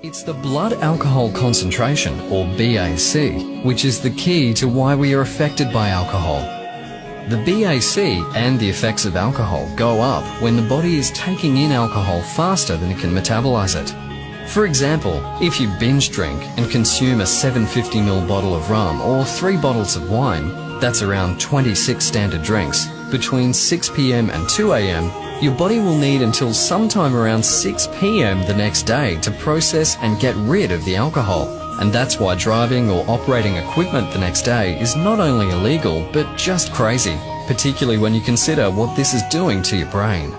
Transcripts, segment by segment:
It's the blood alcohol concentration, or BAC, which is the key to why we are affected by alcohol. The BAC and the effects of alcohol go up when the body is taking in alcohol faster than it can metabolize it. For example, if you binge drink and consume a 750ml bottle of rum or 3 bottles of wine, that's around 26 standard drinks, between 6 p.m. and 2 a.m, your body will need until sometime around 6 p.m. the next day to process and get rid of the alcohol. And that's why driving or operating equipment the next day is not only illegal, but just crazy, particularly when you consider what this is doing to your brain.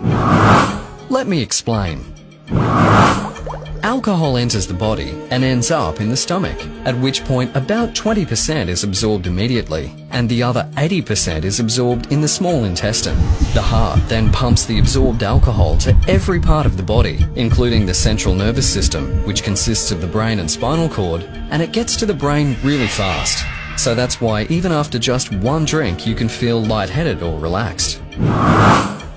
Let me explain. Alcohol enters the body and ends up in the stomach, at which point about 20% is absorbed immediately, and the other 80% is absorbed in the small intestine. The heart then pumps the absorbed alcohol to every part of the body, including the central nervous system, which consists of the brain and spinal cord, and it gets to the brain really fast. So that's why even after just one drink you can feel lightheaded or relaxed.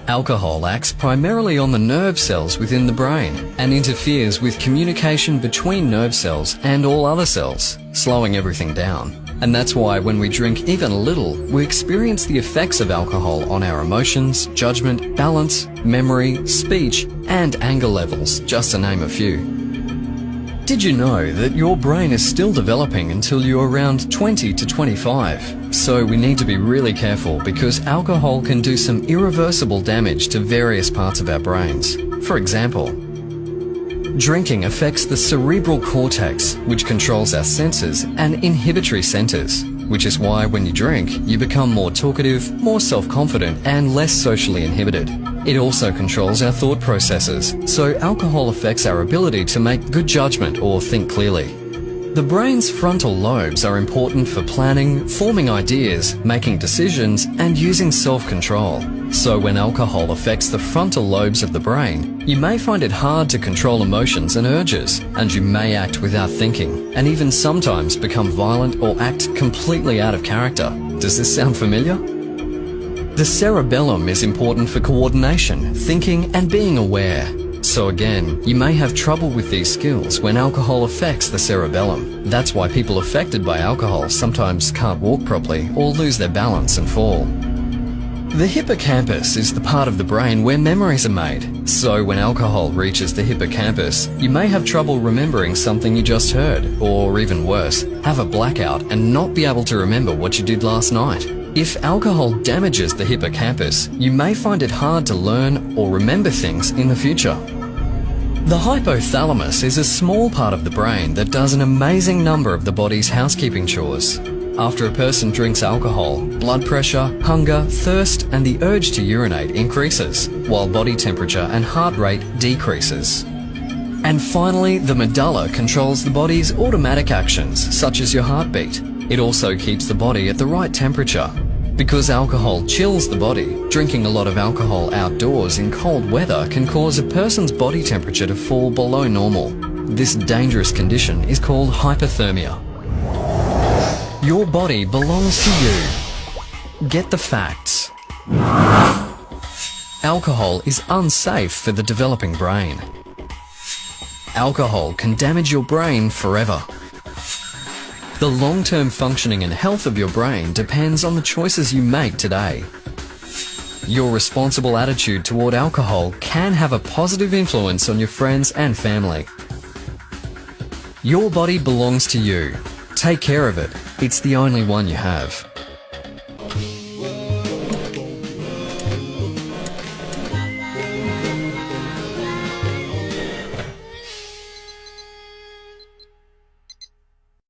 Alcohol acts primarily on the nerve cells within the brain and interferes with communication between nerve cells and all other cells, slowing everything down. And that's why when we drink even a little, we experience the effects of alcohol on our emotions, judgment, balance, memory, speech, and anger levels, just to name a few. Did you know that your brain is still developing until you're around 20 to 25? So we need to be really careful because alcohol can do some irreversible damage to various parts of our brains. For example, drinking affects the cerebral cortex, which controls our senses, and inhibitory centers, which is why when you drink, you become more talkative, more self-confident, and less socially inhibited. It also controls our thought processes, so alcohol affects our ability to make good judgment or think clearly. The brain's frontal lobes are important for planning, forming ideas, making decisions, and using self-control. So when alcohol affects the frontal lobes of the brain, you may find it hard to control emotions and urges, and you may act without thinking, and even sometimes become violent or act completely out of character. Does this sound familiar? The cerebellum is important for coordination, thinking, and being aware. So again, you may have trouble with these skills when alcohol affects the cerebellum. That's why people affected by alcohol sometimes can't walk properly or lose their balance and fall. The hippocampus is the part of the brain where memories are made. So when alcohol reaches the hippocampus, you may have trouble remembering something you just heard, or even worse, have a blackout and not be able to remember what you did last night. If alcohol damages the hippocampus, you may find it hard to learn or remember things in the future. The hypothalamus is a small part of the brain that does an amazing number of the body's housekeeping chores. After a person drinks alcohol, blood pressure, hunger, thirst, and the urge to urinate increases, while body temperature and heart rate decreases. And finally, the medulla controls the body's automatic actions, such as your heartbeat. It also keeps the body at the right temperature. Because alcohol chills the body, drinking a lot of alcohol outdoors in cold weather can cause a person's body temperature to fall below normal. This dangerous condition is called hypothermia. Your body belongs to you. Get the facts. Alcohol is unsafe for the developing brain. Alcohol can damage your brain forever. The long-term functioning and health of your brain depends on the choices you make today. Your responsible attitude toward alcohol can have a positive influence on your friends and family. Your body belongs to you. Take care of it. It's the only one you have.